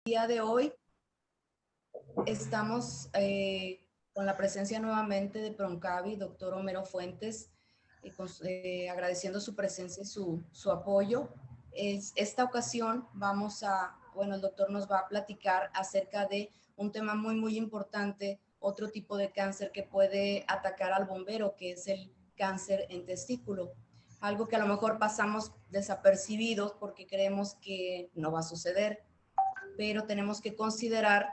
día de hoy estamos con la presencia nuevamente de Proncavi, doctor Homero Fuentes, agradeciendo su presencia y su apoyo. Esta ocasión el doctor nos va a platicar acerca de un tema muy importante, otro tipo de cáncer que puede atacar al bombero, que es el cáncer en testículo. Algo que a lo mejor pasamos desapercibidos porque creemos que no va a suceder, pero tenemos que considerar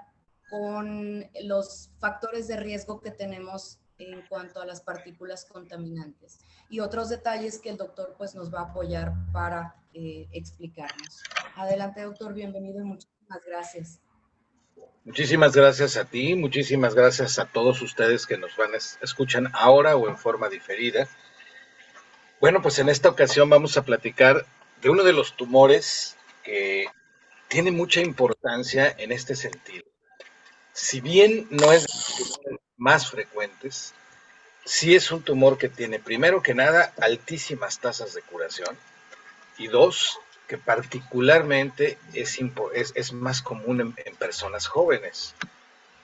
con los factores de riesgo que tenemos en cuanto a las partículas contaminantes y otros detalles que el doctor pues nos va a apoyar para explicarnos. Adelante, doctor, bienvenido y muchísimas gracias. Muchísimas gracias a ti, muchísimas gracias a todos ustedes que nos escuchan ahora o en forma diferida. Bueno, pues en esta ocasión vamos a platicar de uno de los tumores que tiene mucha importancia en este sentido. Si bien no es de los tumores más frecuentes, sí es un tumor que tiene, primero que nada, altísimas tasas de curación, y dos, que particularmente es más común en personas jóvenes.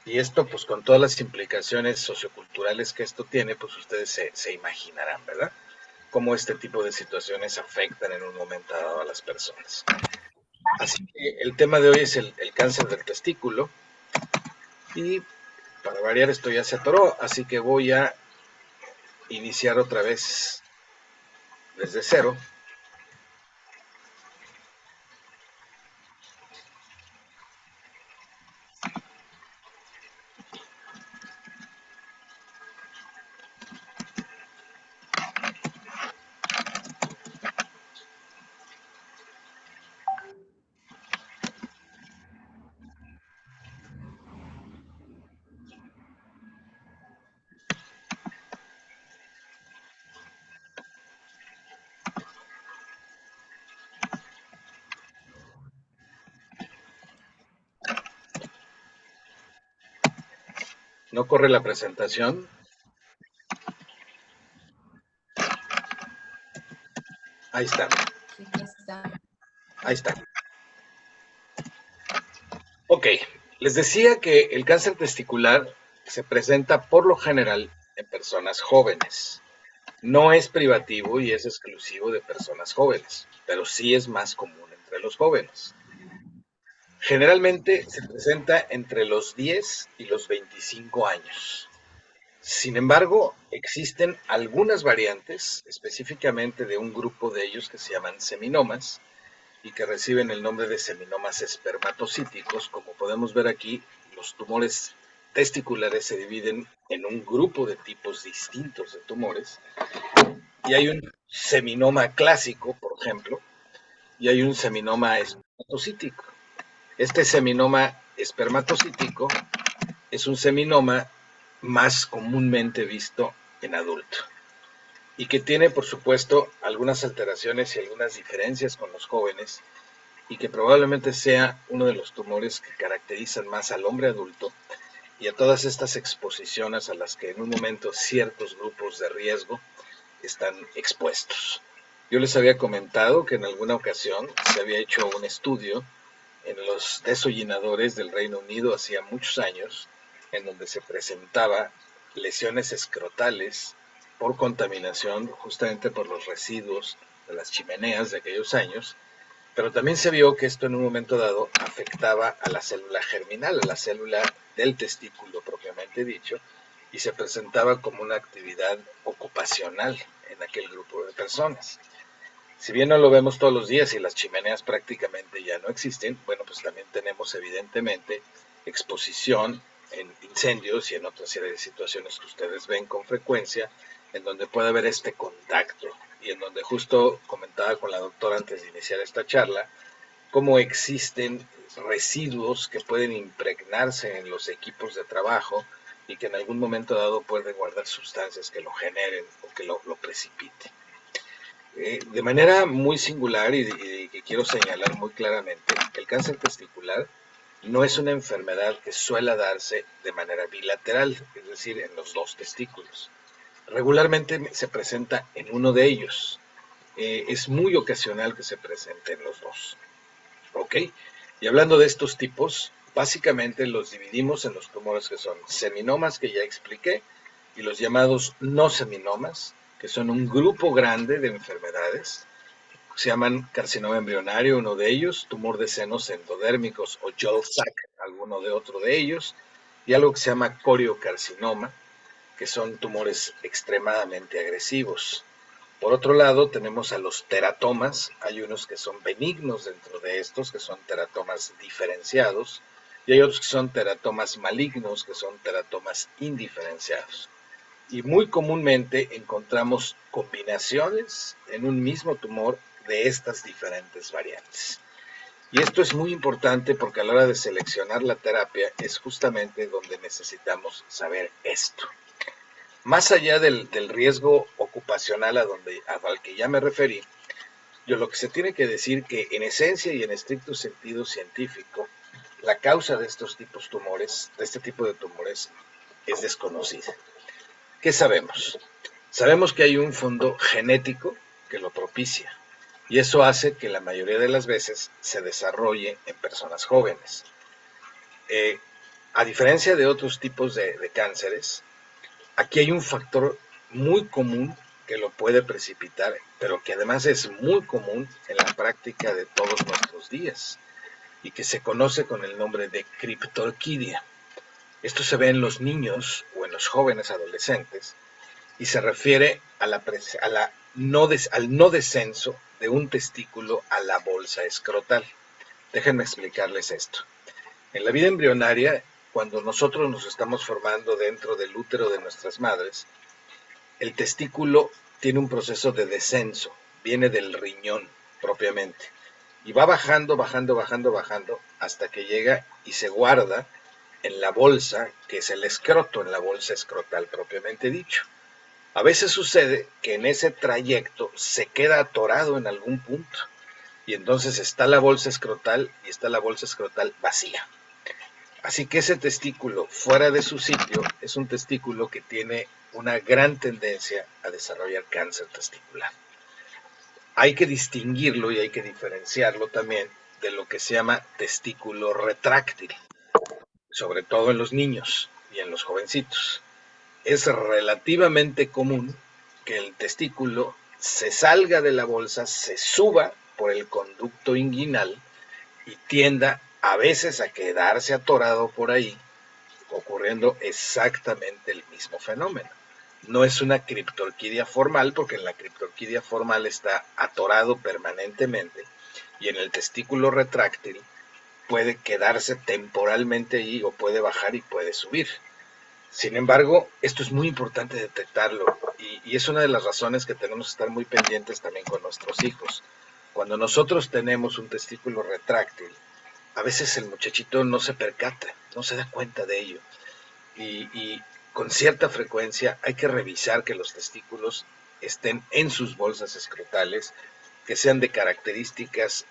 Y esto, pues con todas las implicaciones socioculturales que esto tiene, pues ustedes se imaginarán, ¿verdad? Cómo este tipo de situaciones afectan en un momento dado a las personas. Así que el tema de hoy es el cáncer del testículo. Y para variar esto ya se atoró, así que voy a iniciar otra vez desde cero. No corre la presentación. Ahí está. Sí, ya está. Ahí está. Ok, les decía que el cáncer testicular se presenta por lo general en personas jóvenes. No es privativo y es exclusivo de personas jóvenes, pero sí es más común entre los jóvenes. Generalmente se presenta entre los 10 y los 25 años. Sin embargo, existen algunas variantes, específicamente de un grupo de ellos que se llaman seminomas y que reciben el nombre de seminomas espermatocíticos. Como podemos ver aquí, los tumores testiculares se dividen en un grupo de tipos distintos de tumores. Y hay un seminoma clásico, por ejemplo, y hay un seminoma espermatocítico. Este seminoma espermatocítico es un seminoma más comúnmente visto en adulto y que tiene, por supuesto, algunas alteraciones y algunas diferencias con los jóvenes y que probablemente sea uno de los tumores que caracterizan más al hombre adulto y a todas estas exposiciones a las que en un momento ciertos grupos de riesgo están expuestos. Yo les había comentado que en alguna ocasión se había hecho un estudio en los desollinadores del Reino Unido hacía muchos años, en donde se presentaba lesiones escrotales por contaminación justamente por los residuos de las chimeneas de aquellos años, pero también se vio que esto en un momento dado afectaba a la célula germinal, a la célula del testículo propiamente dicho, y se presentaba como una actividad ocupacional en aquel grupo de personas. Si bien no lo vemos todos los días y las chimeneas prácticamente ya no existen, bueno, pues también tenemos evidentemente exposición en incendios y en otra serie de situaciones que ustedes ven con frecuencia, en donde puede haber este contacto y en donde justo comentaba con la doctora antes de iniciar esta charla, cómo existen residuos que pueden impregnarse en los equipos de trabajo y que en algún momento dado pueden guardar sustancias que lo generen o que lo precipiten. De manera muy singular y que quiero señalar muy claramente, el cáncer testicular no es una enfermedad que suele darse de manera bilateral, es decir, en los dos testículos. Regularmente se presenta en uno de ellos. Es muy ocasional que se presente en los dos. ¿Ok? Y hablando de estos tipos, básicamente los dividimos en los tumores que son seminomas, que ya expliqué, y los llamados no seminomas, que son un grupo grande de enfermedades. Se llaman carcinoma embrionario, uno de ellos, tumor de senos endodérmicos o Gel-Sac, alguno de otro de ellos, y algo que se llama coriocarcinoma, que son tumores extremadamente agresivos. Por otro lado, tenemos a los teratomas. Hay unos que son benignos dentro de estos, que son teratomas diferenciados, y hay otros que son teratomas malignos, que son teratomas indiferenciados. Y muy comúnmente encontramos combinaciones en un mismo tumor de estas diferentes variantes. Y esto es muy importante porque a la hora de seleccionar la terapia es justamente donde necesitamos saber esto. Más allá del riesgo ocupacional al que ya me referí, yo lo que se tiene que decir que en esencia y en estricto sentido científico, la causa de estos tipos tumores, de este tipo de tumores, es desconocida. ¿Qué sabemos? Sabemos que hay un fondo genético que lo propicia y eso hace que la mayoría de las veces se desarrolle en personas jóvenes. A diferencia de otros tipos de cánceres, aquí hay un factor muy común que lo puede precipitar, pero que además es muy común en la práctica de todos nuestros días y que se conoce con el nombre de criptorquidia. Esto se ve en los niños o en los jóvenes adolescentes y se refiere al no descenso de un testículo a la bolsa escrotal. Déjenme explicarles esto. En la vida embrionaria, cuando nosotros nos estamos formando dentro del útero de nuestras madres, el testículo tiene un proceso de descenso, viene del riñón propiamente, y va bajando, bajando, bajando, bajando, hasta que llega y se guarda en la bolsa, que es el escroto, en la bolsa escrotal propiamente dicho. A veces sucede que en ese trayecto se queda atorado en algún punto, y entonces está la bolsa escrotal y está la bolsa escrotal vacía. Así que ese testículo fuera de su sitio es un testículo que tiene una gran tendencia a desarrollar cáncer testicular. Hay que distinguirlo y hay que diferenciarlo también de lo que se llama testículo retráctil, sobre todo en los niños y en los jovencitos. Es relativamente común que el testículo se salga de la bolsa, se suba por el conducto inguinal y tienda a veces a quedarse atorado por ahí, ocurriendo exactamente el mismo fenómeno. No es una criptorquidia formal, porque en la criptorquidia formal está atorado permanentemente, y en el testículo retráctil puede quedarse temporalmente ahí o puede bajar y puede subir. Sin embargo, esto es muy importante detectarlo y es una de las razones que tenemos que estar muy pendientes también con nuestros hijos. Cuando nosotros tenemos un testículo retráctil, a veces el muchachito no se percata, no se da cuenta de ello. Y con cierta frecuencia hay que revisar que los testículos estén en sus bolsas escrotales, que sean de características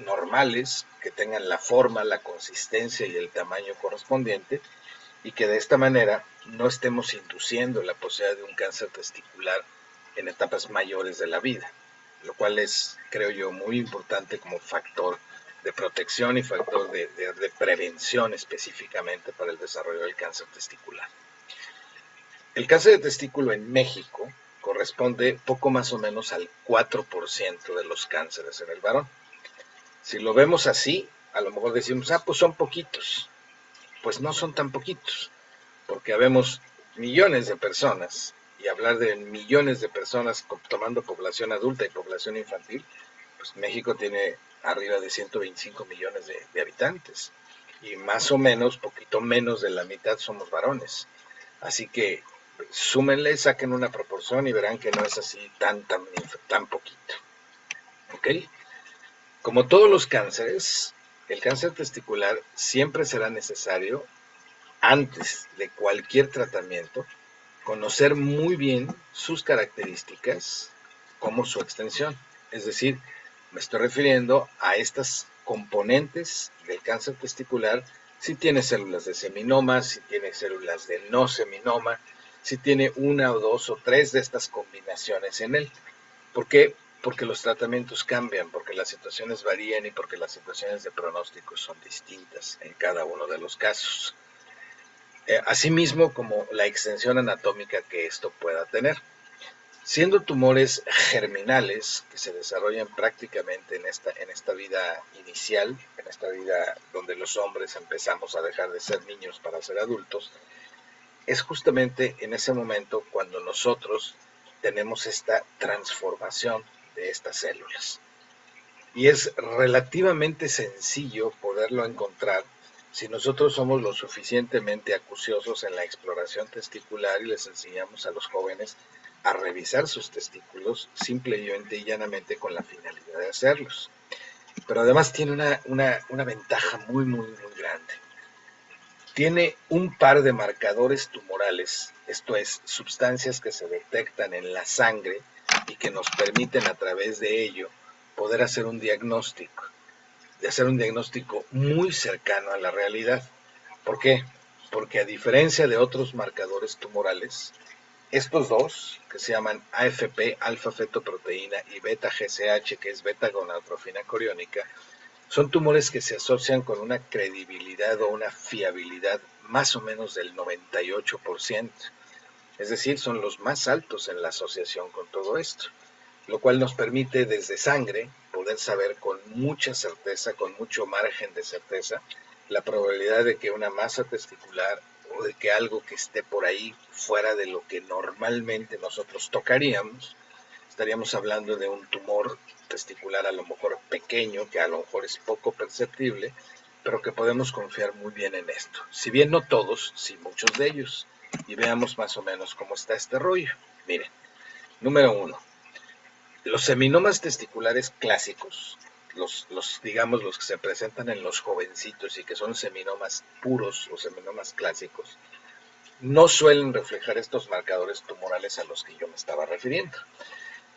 normales, que tengan la forma, la consistencia y el tamaño correspondiente, y que de esta manera no estemos induciendo la posibilidad de un cáncer testicular en etapas mayores de la vida, lo cual es, creo yo, muy importante como factor de protección y factor de prevención específicamente para el desarrollo del cáncer testicular. El cáncer de testículo en México corresponde poco más o menos al 4% de los cánceres en el varón. Si lo vemos así, a lo mejor decimos, pues son poquitos. Pues no son tan poquitos, porque habemos millones de personas, y hablar de millones de personas tomando población adulta y población infantil, pues México tiene arriba de 125 millones de habitantes, y más o menos, poquito menos de la mitad somos varones. Así que súmenle, saquen una proporción y verán que no es así tan poquito. ¿Ok? Como todos los cánceres, el cáncer testicular siempre será necesario, antes de cualquier tratamiento, conocer muy bien sus características como su extensión. Es decir, me estoy refiriendo a estas componentes del cáncer testicular, si tiene células de seminoma, si tiene células de no seminoma, si tiene una o dos o tres de estas combinaciones en él. ¿Por qué? porque los tratamientos cambian, porque las situaciones varían y porque las situaciones de pronóstico son distintas en cada uno de los casos. Asimismo, como la extensión anatómica que esto pueda tener. Siendo tumores germinales que se desarrollan prácticamente en esta vida inicial, en esta vida donde los hombres empezamos a dejar de ser niños para ser adultos, es justamente en ese momento cuando nosotros tenemos esta transformación de estas células. Y es relativamente sencillo poderlo encontrar si nosotros somos lo suficientemente acuciosos en la exploración testicular y les enseñamos a los jóvenes a revisar sus testículos simplemente y llanamente con la finalidad de hacerlos. Pero además tiene una ventaja muy grande. Tiene un par de marcadores tumorales, esto es, sustancias que se detectan en la sangre y que nos permiten a través de ello poder hacer un diagnóstico, muy cercano a la realidad. ¿Por qué? Porque a diferencia de otros marcadores tumorales, estos dos, que se llaman AFP, alfa-fetoproteína, y beta-GCH, que es beta-gonadotrofina coriónica, son tumores que se asocian con una credibilidad o una fiabilidad más o menos del 98%. Es decir, son los más altos en la asociación con todo esto, lo cual nos permite desde sangre poder saber con mucha certeza, con mucho margen de certeza, la probabilidad de que una masa testicular o de que algo que esté por ahí fuera de lo que normalmente nosotros tocaríamos, estaríamos hablando de un tumor testicular a lo mejor pequeño, que a lo mejor es poco perceptible, pero que podemos confiar muy bien en esto. Si bien no todos, sí muchos de ellos. Y veamos más o menos cómo está este rollo. Miren, número 1. Los seminomas testiculares clásicos, digamos los que se presentan en los jovencitos y que son seminomas puros o seminomas clásicos, no suelen reflejar estos marcadores tumorales a los que yo me estaba refiriendo.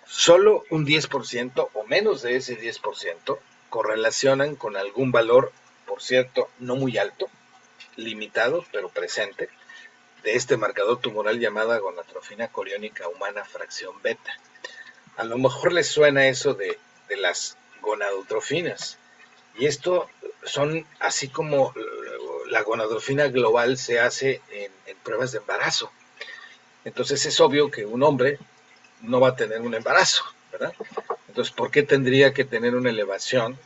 Solo un 10% o menos de ese 10% correlacionan con algún valor, por cierto, no muy alto, limitado, pero presente, de este marcador tumoral llamada gonadotrofina coriónica humana fracción beta. A lo mejor les suena eso de las gonadotrofinas. Y esto son así como la gonadotrofina global se hace en pruebas de embarazo. Entonces es obvio que un hombre no va a tener un embarazo, ¿verdad? Entonces, ¿por qué tendría que tener una elevación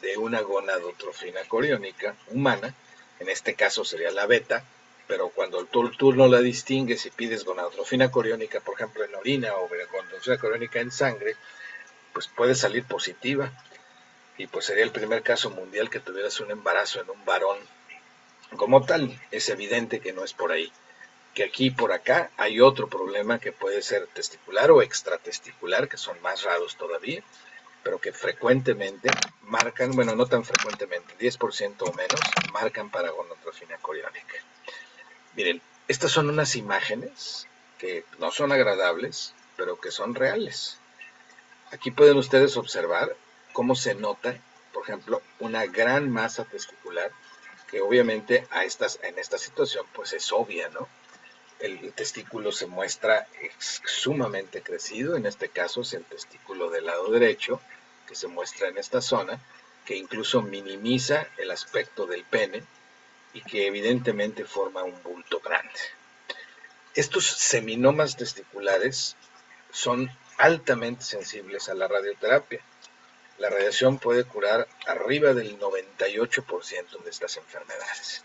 de una gonadotrofina coriónica humana? En este caso sería la beta, pero cuando tú no la distingues y pides gonadotrofina coriónica, por ejemplo, en orina o gonadotrofina coriónica en sangre, pues puede salir positiva y pues sería el primer caso mundial que tuvieras un embarazo en un varón. Como tal, es evidente que no es por ahí. Que aquí por acá hay otro problema que puede ser testicular o extratesticular, que son más raros todavía, pero que frecuentemente marcan, bueno, no tan frecuentemente, 10% o menos, marcan para gonadotrofina coriónica. Miren, estas son unas imágenes que no son agradables, pero que son reales. Aquí pueden ustedes observar cómo se nota, por ejemplo, una gran masa testicular, que obviamente en esta situación pues es obvia, ¿no? El testículo se muestra sumamente crecido, en este caso es el testículo del lado derecho, que se muestra en esta zona, que incluso minimiza el aspecto del pene y que evidentemente forma un bulto grande. Estos seminomas testiculares son altamente sensibles a la radioterapia. La radiación puede curar arriba del 98% de estas enfermedades.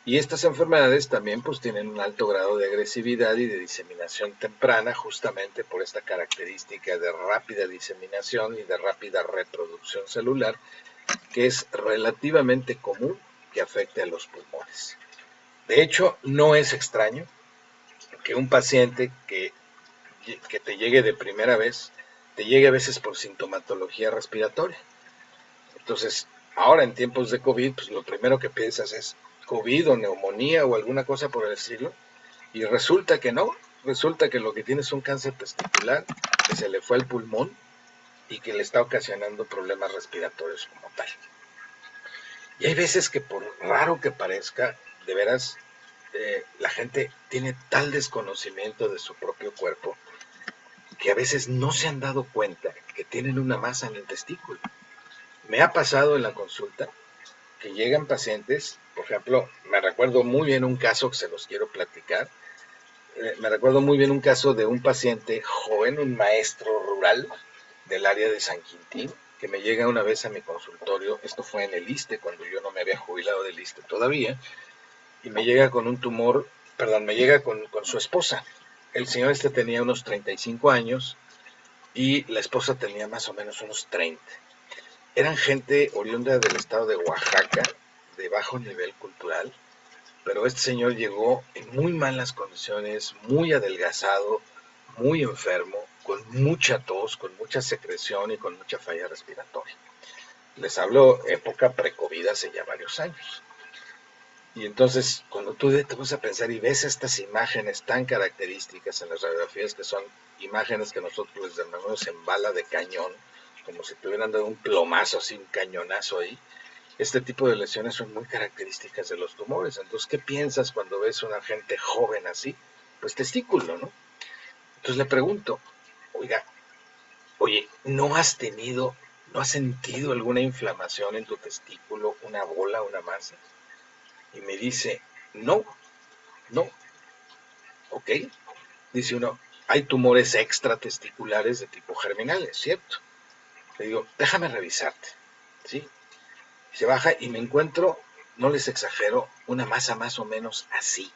Y estas enfermedades también pues tienen un alto grado de agresividad y de diseminación temprana, justamente por esta característica de rápida diseminación y de rápida reproducción celular, que es relativamente común que afecte a los pulmones. De hecho, no es extraño que un paciente que te llegue de primera vez, te llegue a veces por sintomatología respiratoria. Entonces, ahora en tiempos de COVID, pues lo primero que piensas es COVID o neumonía o alguna cosa por el estilo, y resulta que no, resulta que lo que tiene es un cáncer testicular que se le fue al pulmón y que le está ocasionando problemas respiratorios como tal. Y hay veces que por raro que parezca, de veras, la gente tiene tal desconocimiento de su propio cuerpo que a veces no se han dado cuenta que tienen una masa en el testículo. Me ha pasado en la consulta que llegan pacientes, por ejemplo, me recuerdo muy bien un caso que se los quiero platicar. Me recuerdo muy bien un caso de un paciente joven, un maestro rural del área de San Quintín, que me llega una vez a mi consultorio. Esto fue en el ISSSTE, cuando yo no me había jubilado del ISSSTE todavía, y me llega con un tumor, perdón, me llega con su esposa. El señor tenía unos 35 años y la esposa tenía más o menos unos 30. Eran gente oriunda del estado de Oaxaca, de bajo nivel cultural, pero este señor llegó en muy malas condiciones, muy adelgazado, muy enfermo, con mucha tos, con mucha secreción y con mucha falla respiratoria. Les hablo época pre-COVID, hace ya varios años. Y entonces, cuando tú te vas a pensar y ves estas imágenes tan características en las radiografías, que son imágenes que nosotros les denominamos en bala de cañón, como si te hubieran dado un plomazo, así un cañonazo ahí, este tipo de lesiones son muy características de los tumores. Entonces, ¿qué piensas cuando ves a una gente joven así? Pues testículo, ¿no? Entonces le pregunto, oye, ¿no has sentido alguna inflamación en tu testículo, una bola, una masa? Y me dice, no, no, ok. Dice uno, hay tumores extratesticulares de tipo germinal, es cierto. Le digo, déjame revisarte, ¿sí? Se baja y me encuentro, no les exagero, una masa más o menos así.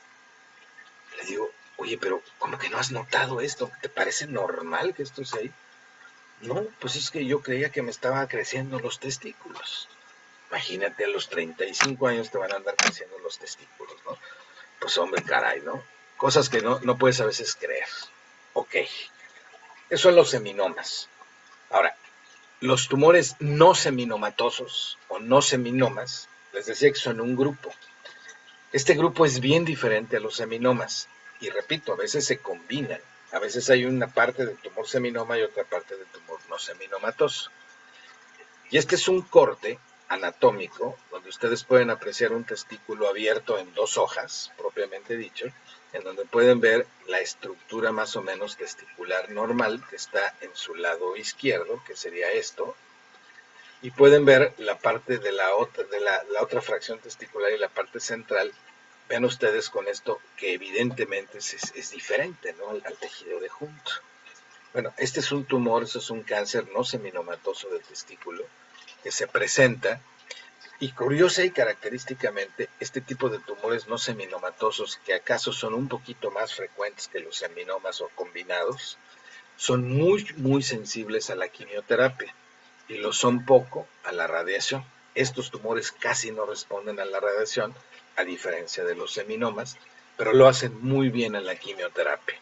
Le digo, oye, pero ¿cómo que no has notado esto? ¿Te parece normal que esto sea ahí? No, pues es que yo creía que me estaban creciendo los testículos. Imagínate, a los 35 años te van a andar creciendo los testículos, ¿no? Pues hombre, caray, ¿no? Cosas que no puedes a veces creer. Ok, esos son los seminomas. Ahora, los tumores no seminomatosos o no seminomas, les decía que son un grupo. Este grupo es bien diferente a los seminomas. Y repito, a veces se combinan. A veces hay una parte del tumor seminoma y otra parte del tumor no seminomatoso. Y este es un corte anatómico donde ustedes pueden apreciar un testículo abierto en dos hojas, propiamente dicho, en donde pueden ver la estructura más o menos testicular normal que está en su lado izquierdo, que sería esto, y pueden ver la parte de la otra fracción testicular y la parte central. Vean ustedes con esto que evidentemente es diferente, ¿no? al tejido de junto. Bueno, este es un tumor, eso es un cáncer no seminomatoso del testículo que se presenta, y curiosa y característicamente este tipo de tumores no seminomatosos, que acaso son un poquito más frecuentes que los seminomas o combinados, son muy sensibles a la quimioterapia y lo son poco a la radiación. Estos tumores casi no responden a la radiación, a diferencia de los seminomas, pero lo hacen muy bien a la quimioterapia.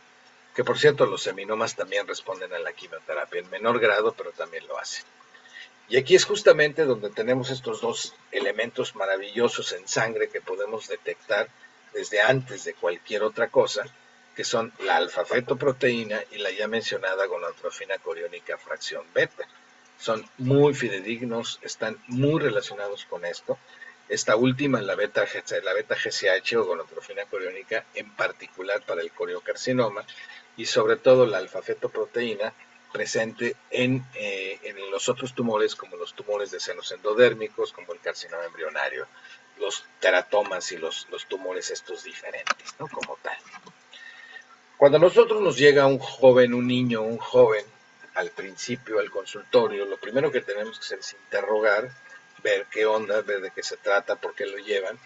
Que por cierto, los seminomas también responden a la quimioterapia en menor grado, pero también lo hacen. Y aquí es justamente donde tenemos estos dos elementos maravillosos en sangre que podemos detectar desde antes de cualquier otra cosa, que son la alfa-fetoproteína y la ya mencionada gonadotrofina coriónica fracción beta. Son muy fidedignos, están muy relacionados con esto. Esta última, la beta GCH o gonadotrofina coriónica, en particular para el coriocarcinoma, y sobre todo la alfa-fetoproteína, presente en los otros tumores, como los tumores de senos endodérmicos, como el carcinoma embrionario, los teratomas y los tumores estos diferentes, ¿no? Como tal. Cuando a nosotros nos llega un joven, un niño, un joven, al principio al consultorio, lo primero que tenemos que hacer es interrogar, ver qué onda, ver de qué se trata, por qué lo llevan.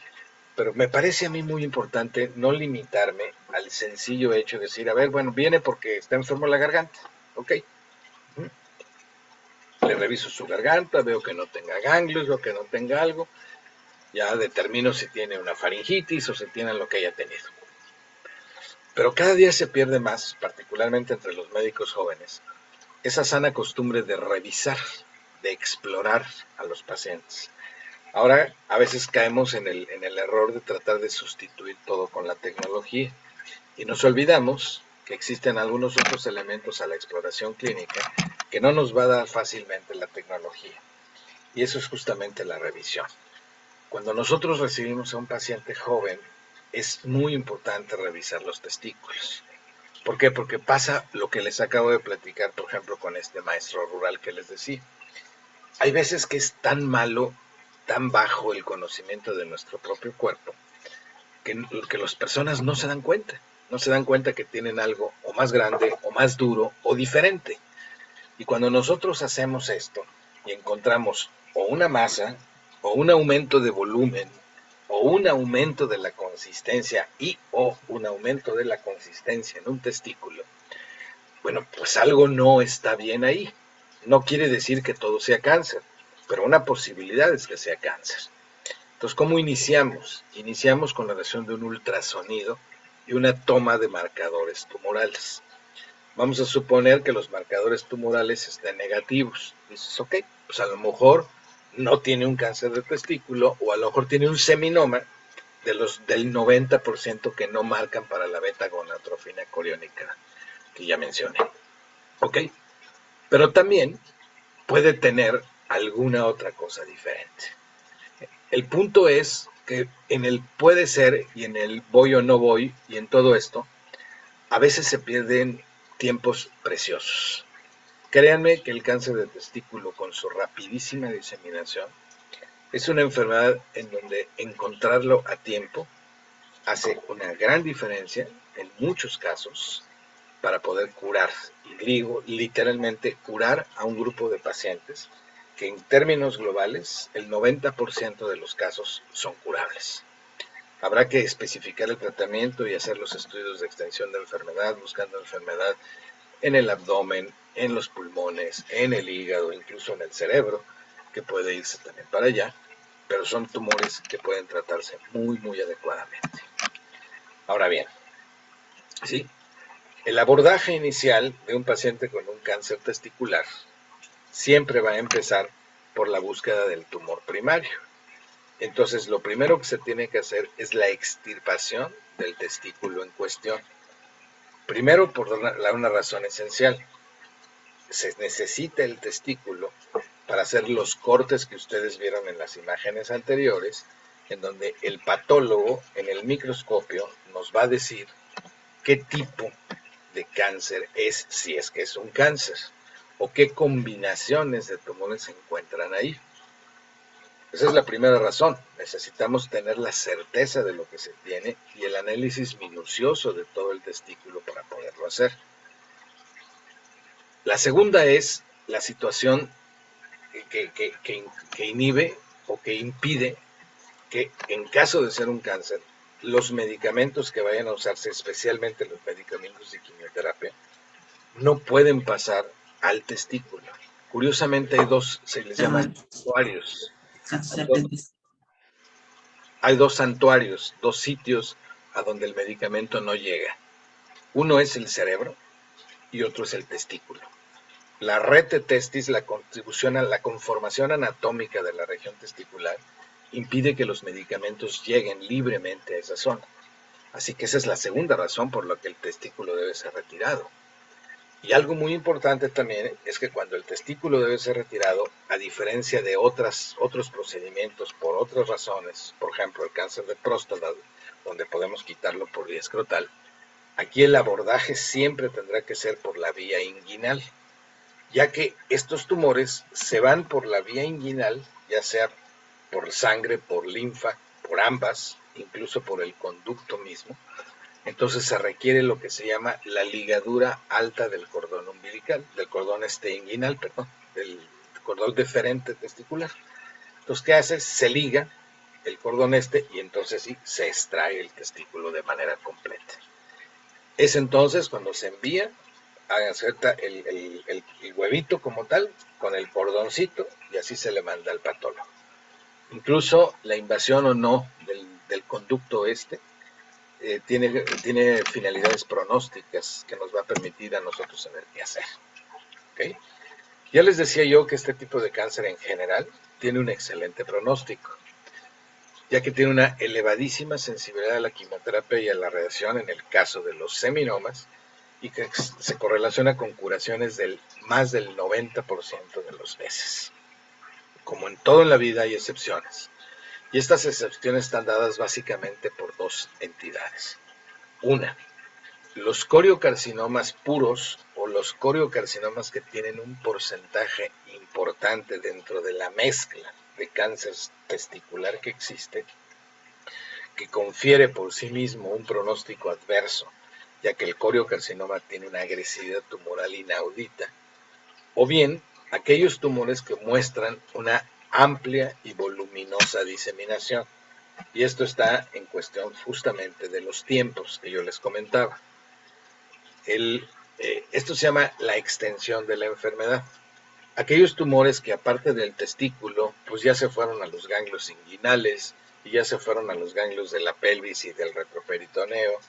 Pero me parece a mí muy importante no limitarme al sencillo hecho de decir, a ver, bueno, viene porque está enfermo la garganta, ok. Le reviso su garganta, veo que no tenga ganglios, veo que no tenga algo, ya determino si tiene una faringitis o si tiene lo que haya tenido. Pero cada día se pierde más, particularmente entre los médicos jóvenes, esa sana costumbre de revisar, de explorar a los pacientes. Ahora a veces caemos en el error de tratar de sustituir todo con la tecnología y nos olvidamos que existen algunos otros elementos a la exploración clínica que no nos va a dar fácilmente la tecnología. Y eso es justamente la revisión. Cuando nosotros recibimos a un paciente joven, es muy importante revisar los testículos. ¿Por qué? Porque pasa lo que les acabo de platicar, por ejemplo, con este maestro rural que les decía. Hay veces que es tan malo, tan bajo el conocimiento de nuestro propio cuerpo, que las personas no se dan cuenta. No se dan cuenta que tienen algo o más grande, o más duro, o diferente. Y cuando nosotros hacemos esto y encontramos o una masa, o un aumento de volumen, o un aumento de la consistencia o un aumento de la consistencia en un testículo, bueno, pues algo no está bien ahí. No quiere decir que todo sea cáncer, pero una posibilidad es que sea cáncer. Entonces, ¿cómo iniciamos? Iniciamos con la realización de un ultrasonido y una toma de marcadores tumorales. Vamos a suponer que los marcadores tumorales estén negativos. Dices, ok, pues a lo mejor no tiene un cáncer de testículo, o a lo mejor tiene un seminoma del 90% que no marcan para la beta-gonatrofina coriónica que ya mencioné. Ok, pero también puede tener alguna otra cosa diferente. El punto es que en el puede ser y en el voy o no voy y en todo esto, a veces se pierden tiempos preciosos. Créanme que el cáncer de testículo, con su rapidísima diseminación, es una enfermedad en donde encontrarlo a tiempo hace una gran diferencia en muchos casos para poder curar. Y digo literalmente curar a un grupo de pacientes que en términos globales el 90% de los casos son curables. Habrá que especificar el tratamiento y hacer los estudios de extensión de enfermedad, buscando enfermedad en el abdomen, en los pulmones, en el hígado, incluso en el cerebro, que puede irse también para allá, pero son tumores que pueden tratarse muy, muy adecuadamente. Ahora bien, ¿sí? El abordaje inicial de un paciente con un cáncer testicular siempre va a empezar por la búsqueda del tumor primario. Entonces, lo primero que se tiene que hacer es la extirpación del testículo en cuestión. Primero, por una razón esencial. Se necesita el testículo para hacer los cortes que ustedes vieron en las imágenes anteriores, en donde el patólogo en el microscopio nos va a decir qué tipo de cáncer es, si es que es un cáncer, o qué combinaciones de tumores se encuentran ahí. Esa es la primera razón. Necesitamos tener la certeza de lo que se tiene y el análisis minucioso de todo el testículo para poderlo hacer. La segunda es la situación que inhibe o que impide que, en caso de ser un cáncer, los medicamentos que vayan a usarse, especialmente los medicamentos de quimioterapia, no pueden pasar al testículo. Curiosamente hay dos, se les llama santuarios. Hay dos santuarios, dos sitios a donde el medicamento no llega. Uno es el cerebro y otro es el testículo. La rete testis, la conformación anatómica de la región testicular, impide que los medicamentos lleguen libremente a esa zona. Así que esa es la segunda razón por la que el testículo debe ser retirado. Y algo muy importante también es que cuando el testículo debe ser retirado, a diferencia de otros procedimientos por otras razones, por ejemplo el cáncer de próstata, donde podemos quitarlo por vía escrotal, aquí el abordaje siempre tendrá que ser por la vía inguinal, ya que estos tumores se van por la vía inguinal, ya sea por sangre, por linfa, por ambas, incluso por el conducto mismo. Entonces se requiere lo que se llama la ligadura alta del cordón umbilical, del cordón inguinal, del cordón deferente testicular. Entonces, ¿qué hace? Se liga el cordón y entonces sí, se extrae el testículo de manera completa. Es entonces cuando se envía a hacer el huevito como tal, con el cordoncito, y así se le manda al patólogo. Incluso la invasión o no del conducto tiene finalidades pronósticas que nos va a permitir a nosotros saber qué hacer. ¿Okay? Ya les decía yo que este tipo de cáncer en general tiene un excelente pronóstico, ya que tiene una elevadísima sensibilidad a la quimioterapia y a la radiación en el caso de los seminomas, y que se correlaciona con curaciones del más del 90% de los veces. Como en todo en la vida hay excepciones, y estas excepciones están dadas básicamente por dos entidades. Una, los coriocarcinomas puros o los coriocarcinomas que tienen un porcentaje importante dentro de la mezcla de cáncer testicular que existe, que confiere por sí mismo un pronóstico adverso, ya que el coriocarcinoma tiene una agresividad tumoral inaudita, o bien aquellos tumores que muestran una amplia y voluminosa diseminación. Y esto está en cuestión justamente de los tiempos que yo les comentaba. Esto se llama la extensión de la enfermedad. Aquellos tumores que aparte del testículo, pues ya se fueron a los ganglios inguinales, y ya se fueron a los ganglios de la pelvis y del retroperitoneo,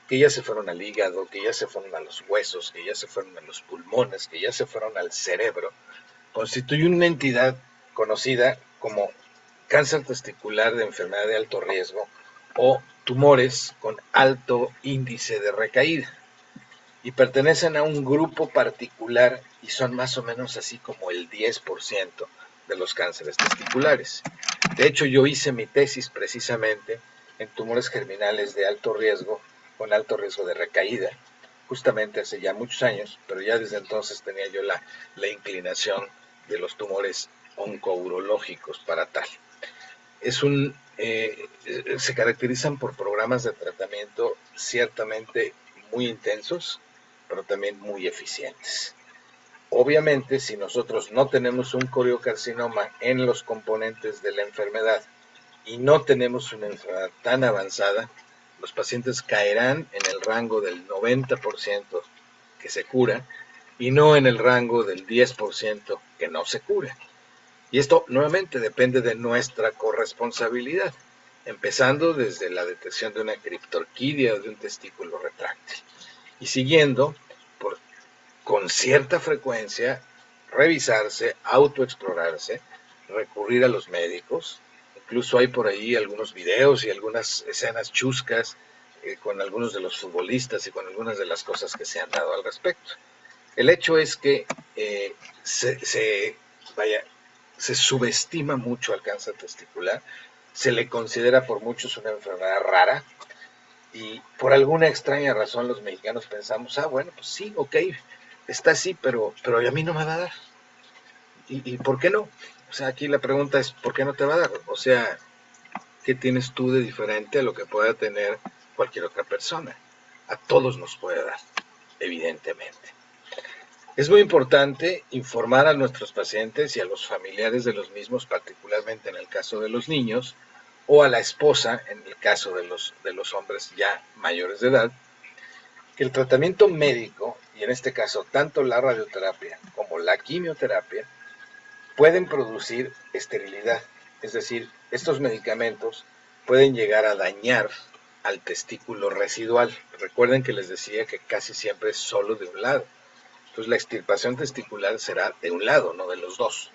que ya se fueron al hígado, que ya se fueron a los huesos, que ya se fueron a los pulmones, que ya se fueron al cerebro, constituyen una entidad conocida como cáncer testicular de enfermedad de alto riesgo o tumores con alto índice de recaída, y pertenecen a un grupo particular y son más o menos así como el 10% de los cánceres testiculares. De hecho, yo hice mi tesis precisamente en tumores germinales de alto riesgo, con alto riesgo de recaída, justamente hace ya muchos años, pero ya desde entonces tenía yo la inclinación de los tumores oncourológicos para tal. Se caracterizan por programas de tratamiento ciertamente muy intensos, pero también muy eficientes. Obviamente, si nosotros no tenemos un coriocarcinoma en los componentes de la enfermedad y no tenemos una enfermedad tan avanzada, los pacientes caerán en el rango del 90% que se cura y no en el rango del 10% que no se cura. Y esto nuevamente depende de nuestra corresponsabilidad, empezando desde la detección de una criptorquidia o de un testículo retráctil y siguiendo con cierta frecuencia revisarse, autoexplorarse, recurrir a los médicos. Incluso hay por ahí algunos videos y algunas escenas chuscas con algunos de los futbolistas y con algunas de las cosas que se han dado al respecto. El hecho es que se subestima mucho al cáncer testicular, se le considera por muchos una enfermedad rara y por alguna extraña razón los mexicanos pensamos, bueno, pues sí, ok, está así, pero a mí no me va a dar. ¿Y por qué no? O sea, aquí la pregunta es, ¿por qué no te va a dar? O sea, ¿qué tienes tú de diferente a lo que pueda tener cualquier otra persona? A todos nos puede dar, evidentemente. Es muy importante informar a nuestros pacientes y a los familiares de los mismos, particularmente en el caso de los niños, o a la esposa, en el caso de los hombres ya mayores de edad, que el tratamiento médico, y en este caso tanto la radioterapia como la quimioterapia, pueden producir esterilidad. Es decir, estos medicamentos pueden llegar a dañar al testículo residual. Recuerden que les decía que casi siempre es solo de un lado. Entonces la extirpación testicular será de un lado, no de los dos.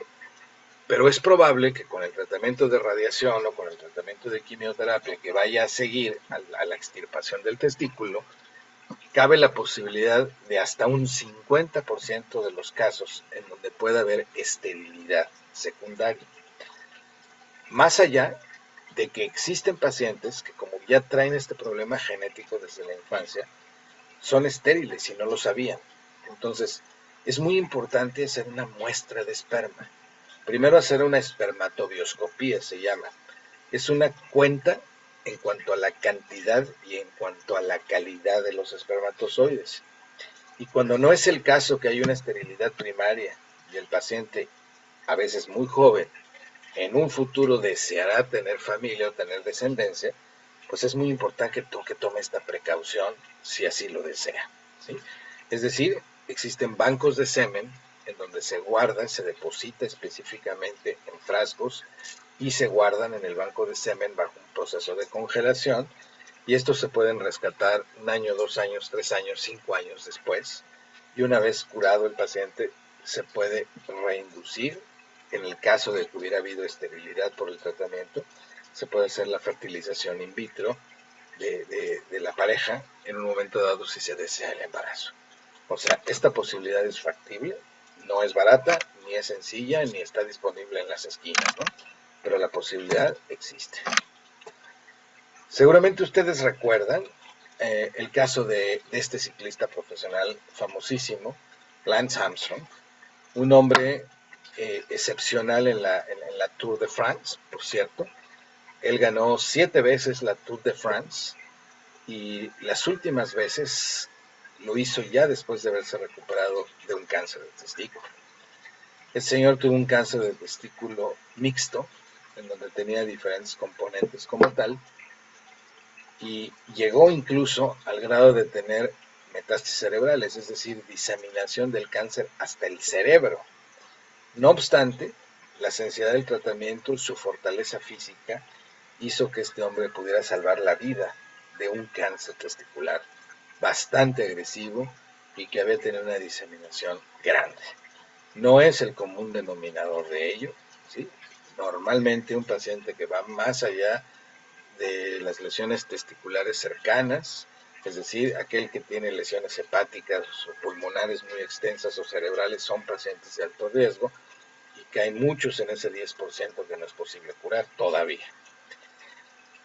Pero es probable que con el tratamiento de radiación o con el tratamiento de quimioterapia que vaya a seguir a la extirpación del testículo, cabe la posibilidad de hasta un 50% de los casos en donde pueda haber esterilidad secundaria. Más allá de que existen pacientes que, como ya traen este problema genético desde la infancia, son estériles y no lo sabían. Entonces, es muy importante hacer una muestra de esperma. Primero hacer una espermatobioscopía, se llama. Es una cuenta en cuanto a la cantidad y en cuanto a la calidad de los espermatozoides. Y cuando no es el caso que hay una esterilidad primaria y el paciente, a veces muy joven, en un futuro deseará tener familia o tener descendencia, pues es muy importante que tome esta precaución si así lo desea, ¿sí? Es decir, existen bancos de semen en donde se guarda, se deposita específicamente en frascos y se guardan en el banco de semen bajo un proceso de congelación, y estos se pueden rescatar 1 año, 2 años, 3 años, 5 años después, y una vez curado el paciente se puede reinducir. En el caso de que hubiera habido esterilidad por el tratamiento, se puede hacer la fertilización in vitro de la pareja en un momento dado si se desea el embarazo. O sea, esta posibilidad es factible, no es barata, ni es sencilla, ni está disponible en las esquinas, ¿no? Pero la posibilidad existe. Seguramente ustedes recuerdan el caso de este ciclista profesional famosísimo, Lance Armstrong, un hombre excepcional en la Tour de France, por cierto. Él ganó 7 veces la Tour de France y las últimas veces lo hizo ya después de haberse recuperado de un cáncer de testículo. El señor tuvo un cáncer de testículo mixto, en donde tenía diferentes componentes como tal, y llegó incluso al grado de tener metástasis cerebrales, es decir, diseminación del cáncer hasta el cerebro. No obstante, la sencillez del tratamiento y su fortaleza física hizo que este hombre pudiera salvar la vida de un cáncer testicular bastante agresivo y que había tenido una diseminación grande. No es el común denominador de ello, ¿sí? Normalmente un paciente que va más allá de las lesiones testiculares cercanas, es decir, aquel que tiene lesiones hepáticas o pulmonares muy extensas o cerebrales, son pacientes de alto riesgo y que hay muchos en ese 10% que no es posible curar todavía.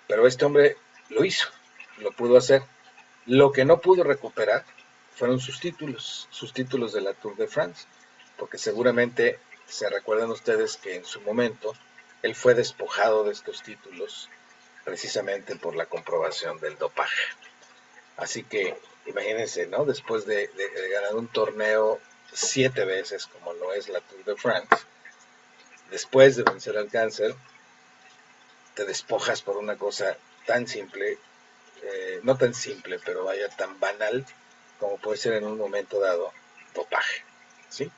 Pero este hombre lo hizo, lo pudo hacer. Lo que no pudo recuperar fueron sus títulos de la Tour de France, porque seguramente se recuerdan ustedes que en su momento él fue despojado de estos títulos precisamente por la comprobación del dopaje. Así que imagínense, ¿no? Después de ganar un torneo 7 veces, como lo es la Tour de France, después de vencer al cáncer, te despojas por una cosa tan simple, no tan simple, pero vaya tan banal como puede ser en un momento dado dopaje, ¿sí?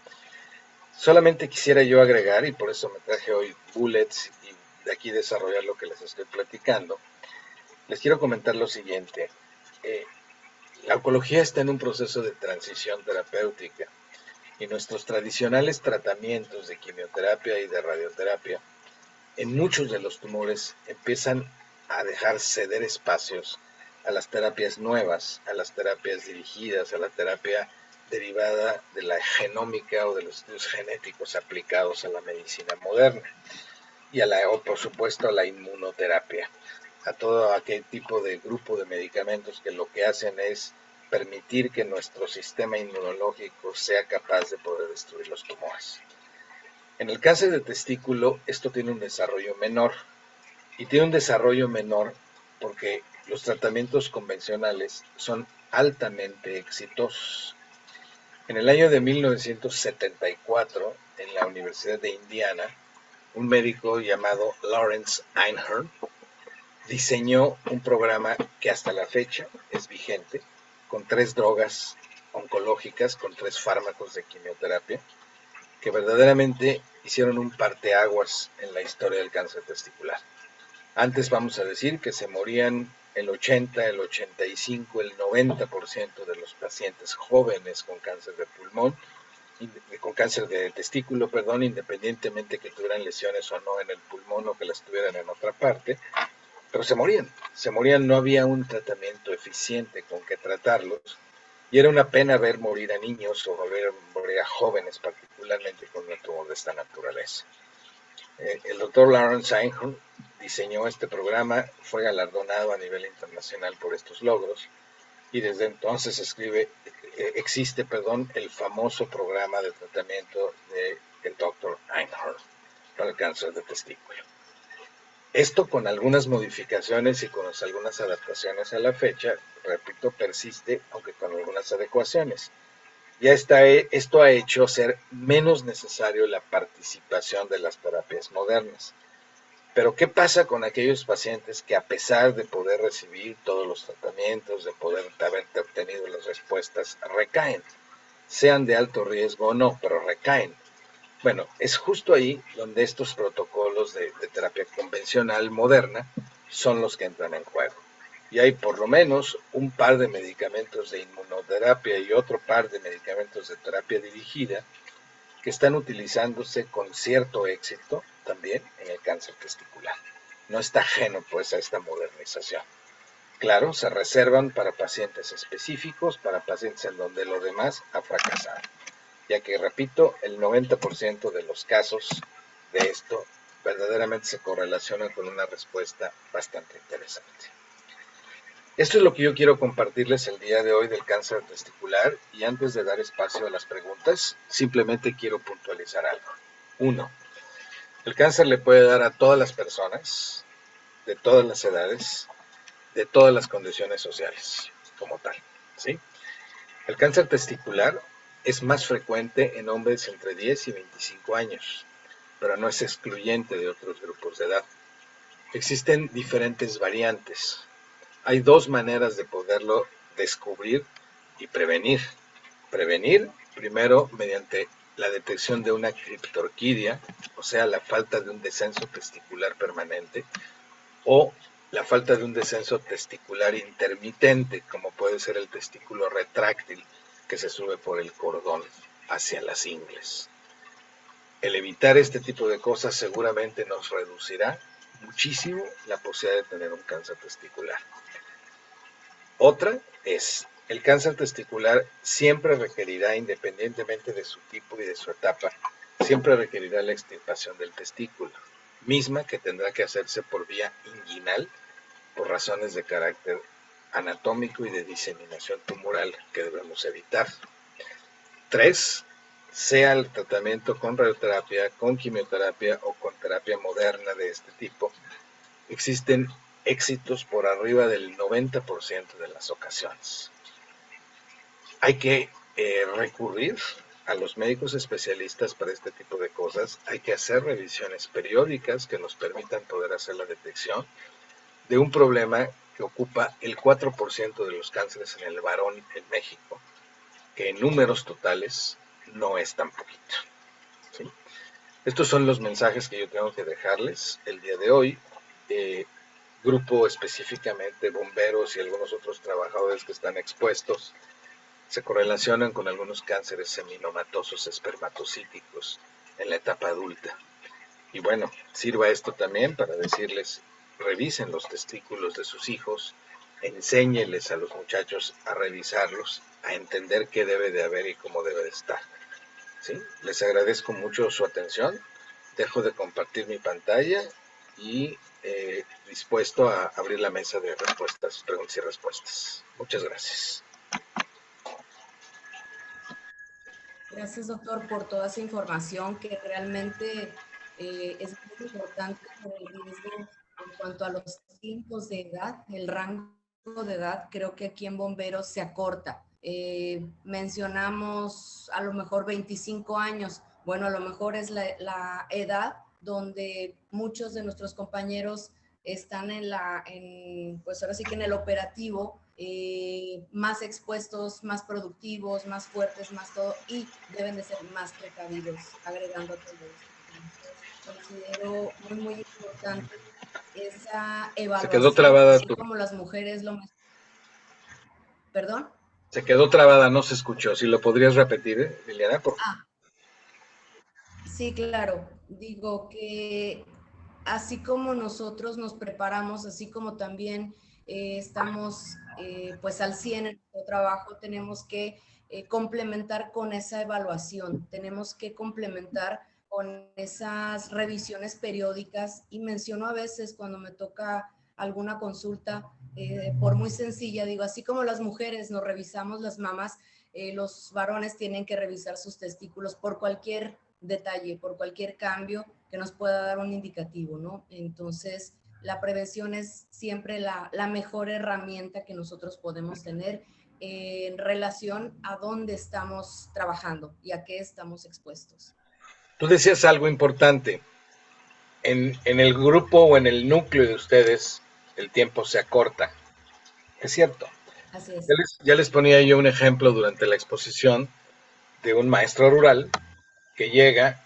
Solamente quisiera yo agregar, y por eso me traje hoy bullets y de aquí desarrollar lo que les estoy platicando, les quiero comentar lo siguiente. La oncología está en un proceso de transición terapéutica y nuestros tradicionales tratamientos de quimioterapia y de radioterapia en muchos de los tumores empiezan a dejar ceder espacios a las terapias nuevas, a las terapias dirigidas, a la terapia derivada de la genómica o de los estudios genéticos aplicados a la medicina moderna y por supuesto a la inmunoterapia, a todo aquel tipo de grupo de medicamentos que lo que hacen es permitir que nuestro sistema inmunológico sea capaz de poder destruir los tumores. En el cáncer de testículo esto tiene un desarrollo menor, y tiene un desarrollo menor porque los tratamientos convencionales son altamente exitosos. En el año de 1974, en la Universidad de Indiana, un médico llamado Lawrence Einhorn diseñó un programa que hasta la fecha es vigente, con 3 drogas oncológicas, con 3 fármacos de quimioterapia, que verdaderamente hicieron un parteaguas en la historia del cáncer testicular. Antes vamos a decir que se morían el 80, el 85, el 90% de los pacientes jóvenes con cáncer de pulmón, con cáncer de testículo, perdón, independientemente que tuvieran lesiones o no en el pulmón o que las tuvieran en otra parte, pero se morían, no había un tratamiento eficiente con que tratarlos, y era una pena ver morir a niños o ver morir a jóvenes, particularmente con un tumor de esta naturaleza. El doctor Lawrence Einhorn diseñó este programa, fue galardonado a nivel internacional por estos logros, y desde entonces existe el famoso programa de tratamiento del doctor Einhorn para el cáncer de testículo. Esto con algunas modificaciones y con algunas adaptaciones a la fecha, repito, persiste, aunque con algunas adecuaciones. Esto ha hecho ser menos necesario la participación de las terapias modernas. Pero ¿qué pasa con aquellos pacientes que, a pesar de poder recibir todos los tratamientos, de poder haber obtenido las respuestas, recaen? Sean de alto riesgo o no, pero recaen. Bueno, es justo ahí donde estos protocolos de terapia convencional moderna son los que entran en juego. Y hay por lo menos un par de medicamentos de inmunoterapia y otro par de medicamentos de terapia dirigida que están utilizándose con cierto éxito también en el cáncer testicular. No está ajeno pues a esta modernización. Claro, se reservan para pacientes específicos, para pacientes en donde lo demás ha fracasado, ya que, repito, el 90% de los casos de esto verdaderamente se correlaciona con una respuesta bastante interesante. Esto es lo que yo quiero compartirles el día de hoy del cáncer testicular, y antes de dar espacio a las preguntas, simplemente quiero puntualizar algo. 1. El cáncer le puede dar a todas las personas, de todas las edades, de todas las condiciones sociales, como tal, ¿sí? El cáncer testicular es más frecuente en hombres entre 10 y 25 años, pero no es excluyente de otros grupos de edad. Existen diferentes variantes. Hay dos maneras de poderlo descubrir y prevenir. Prevenir, primero, mediante la detección de una criptorquidia, o sea, la falta de un descenso testicular permanente, o la falta de un descenso testicular intermitente, como puede ser el testículo retráctil, que se sube por el cordón hacia las ingles. El evitar este tipo de cosas seguramente nos reducirá muchísimo la posibilidad de tener un cáncer testicular. Otra es, el cáncer testicular siempre requerirá, independientemente de su tipo y de su etapa, siempre requerirá la extirpación del testículo, misma que tendrá que hacerse por vía inguinal por razones de carácter anatómico y de diseminación tumoral que debemos evitar. 3. Sea el tratamiento con radioterapia, con quimioterapia o con terapia moderna de este tipo, existen éxitos por arriba del 90% de las ocasiones. Hay que recurrir a los médicos especialistas para este tipo de cosas. Hay que hacer revisiones periódicas que nos permitan poder hacer la detección de un problema que ocupa el 4% de los cánceres en el varón en México, que en números totales no es tan poquito, ¿sí? Estos son los mensajes que yo tengo que dejarles el día de hoy. Grupo específicamente bomberos y algunos otros trabajadores que están expuestos se correlacionan con algunos cánceres seminomatosos espermatocíticos en la etapa adulta. Y bueno, sirva esto también para decirles, revisen los testículos de sus hijos, enséñeles a los muchachos a revisarlos, a entender qué debe de haber y cómo debe de estar, ¿sí? Les agradezco mucho su atención, dejo de compartir mi pantalla y dispuesto a abrir la mesa de respuestas, preguntas y respuestas. Muchas gracias. Gracias, doctor, por toda esa información que realmente es muy importante por el riesgo en cuanto a los tiempos de edad, el rango de edad. Creo que aquí en Bomberos se acorta. Mencionamos a lo mejor 25 años. Bueno, a lo mejor es la edad donde muchos de nuestros compañeros están pues ahora sí que en el operativo, más expuestos, más productivos, más fuertes, más todo, y deben de ser más precavidos, agregando todo esto. Entonces, considero muy, muy importante esa Se quedó evaluación, trabada así tu... como las mujeres lo... ¿Perdón? Se quedó trabada, no se escuchó. Si lo podrías repetir, Liliana, por favor. Ah, sí, claro. Digo que así como nosotros nos preparamos, así como también estamos pues al 100 en nuestro trabajo, tenemos que complementar con esa evaluación, tenemos que complementar con esas revisiones periódicas, y menciono a veces cuando me toca alguna consulta, por muy sencilla, digo, así como las mujeres nos revisamos las mamas, los varones tienen que revisar sus testículos por cualquier detalle, por cualquier cambio que nos pueda dar un indicativo, ¿no? Entonces, la prevención es siempre la mejor herramienta que nosotros podemos tener en relación a dónde estamos trabajando y a qué estamos expuestos. Tú decías algo importante. En el grupo o en el núcleo de ustedes, el tiempo se acorta. Es cierto. Así es. Ya les ponía yo un ejemplo durante la exposición de un maestro rural que llega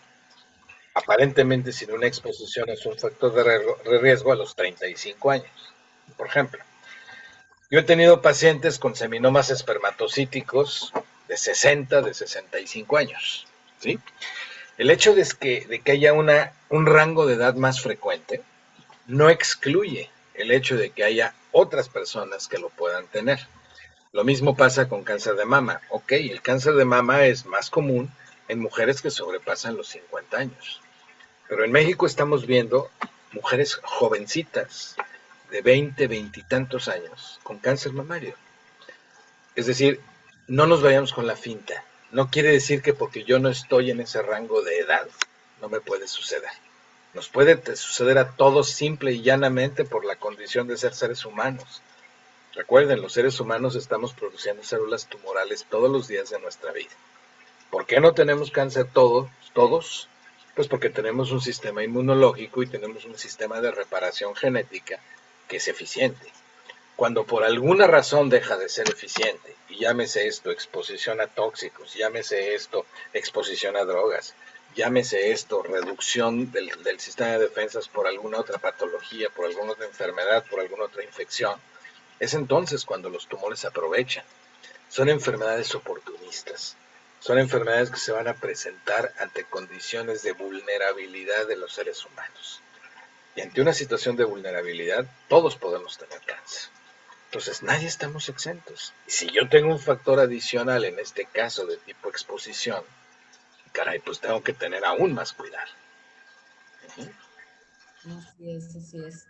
aparentemente sin una exposición es un factor de riesgo a los 35 años, por ejemplo. Yo he tenido pacientes con seminomas espermatocíticos de 60, de 65 años, ¿sí? El hecho de que haya un rango de edad más frecuente no excluye el hecho de que haya otras personas que lo puedan tener. Lo mismo pasa con cáncer de mama. Ok, el cáncer de mama es más común en mujeres que sobrepasan los 50 años. Pero en México estamos viendo mujeres jovencitas, de 20, 20 y tantos años con cáncer mamario. Es decir, no nos vayamos con la finta. No quiere decir que porque yo no estoy en ese rango de edad, no me puede suceder. Nos puede suceder a todos simple y llanamente por la condición de ser seres humanos. Recuerden, los seres humanos estamos produciendo células tumorales todos los días de nuestra vida. ¿Por qué no tenemos cáncer todos? Pues porque tenemos un sistema inmunológico y tenemos un sistema de reparación genética que es eficiente. Cuando por alguna razón deja de ser eficiente, y llámese esto exposición a tóxicos, llámese esto exposición a drogas, llámese esto reducción del sistema de defensas por alguna otra patología, por alguna otra enfermedad, por alguna otra infección, es entonces cuando los tumores aprovechan. Son enfermedades oportunistas. Son enfermedades que se van a presentar ante condiciones de vulnerabilidad de los seres humanos. Y ante una situación de vulnerabilidad, todos podemos tener cáncer. Entonces, nadie estamos exentos. Y si yo tengo un factor adicional, en este caso de tipo exposición, caray, pues tengo que tener aún más cuidado. Así es, así es.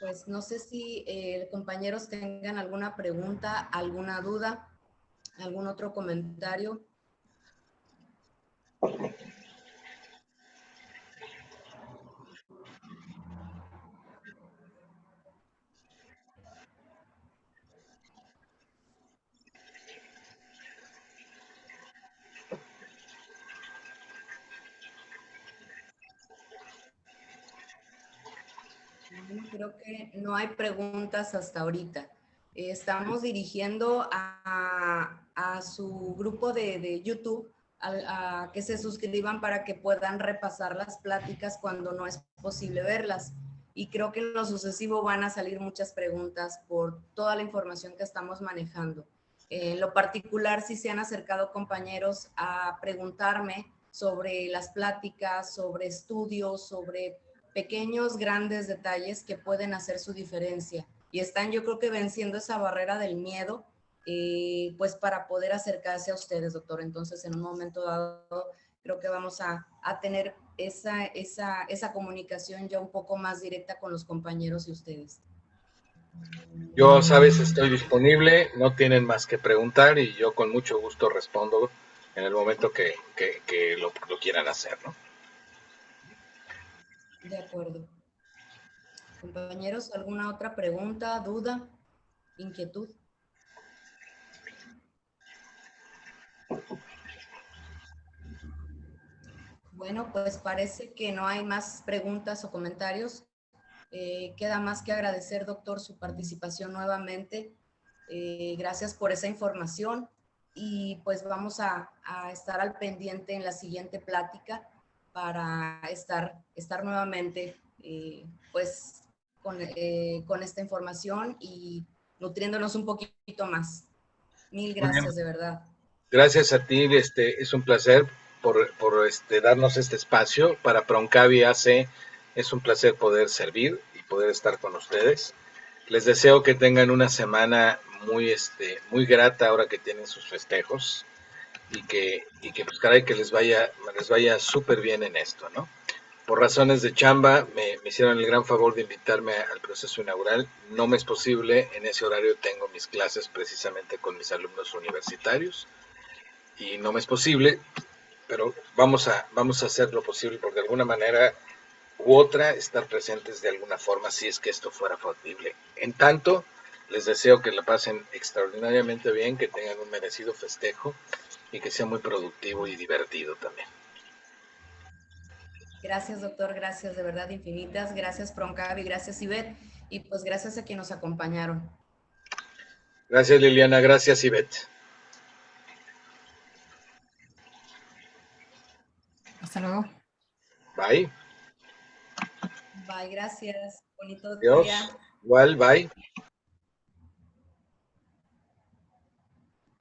Pues no sé si compañeros tengan alguna pregunta, alguna duda, algún otro comentario. Bueno, creo que no hay preguntas hasta ahorita. Estamos dirigiendo a su grupo de YouTube a que se suscriban para que puedan repasar las pláticas cuando no es posible verlas. Y creo que en lo sucesivo van a salir muchas preguntas por toda la información que estamos manejando. En lo particular, sí se han acercado compañeros a preguntarme sobre las pláticas, sobre estudios, sobre pequeños, grandes detalles que pueden hacer su diferencia. Y están, yo creo que venciendo esa barrera del miedo, pues para poder acercarse a ustedes, doctor. Entonces, en un momento dado, creo que vamos a tener esa comunicación ya un poco más directa con los compañeros y ustedes. Yo, sabes, estoy disponible, no tienen más que preguntar y yo con mucho gusto respondo en el momento que lo quieran hacer, ¿no? De acuerdo. Compañeros, ¿alguna otra pregunta, duda, inquietud? Bueno, pues parece que no hay más preguntas o comentarios. Queda más que agradecer, doctor, su participación nuevamente. Gracias por esa información y pues vamos a estar al pendiente en la siguiente plática para estar nuevamente pues con esta información y nutriéndonos un poquito más. Mil Muy bien. gracias, de verdad. Gracias a ti, es un placer por darnos este espacio para Proncavi AC. Es un placer poder servir y poder estar con ustedes. Les deseo que tengan una semana muy grata ahora que tienen sus festejos y que pues caray que les vaya súper bien en esto, ¿no? Por razones de chamba me hicieron el gran favor de invitarme al proceso inaugural. No me es posible, en ese horario tengo mis clases precisamente con mis alumnos universitarios y no me es posible, pero vamos a hacer lo posible por de alguna manera u otra estar presentes de alguna forma si es que esto fuera factible. En tanto, les deseo que la pasen extraordinariamente bien, que tengan un merecido festejo y que sea muy productivo y divertido también. Gracias, doctor. Gracias, de verdad, infinitas. Gracias, Proncavi. Gracias, Ivette. Y pues gracias a quienes nos acompañaron. Gracias Liliana, gracias Ivette. Hasta luego. Bye. Bye, gracias. Bonito Adiós. día. Igual, bye.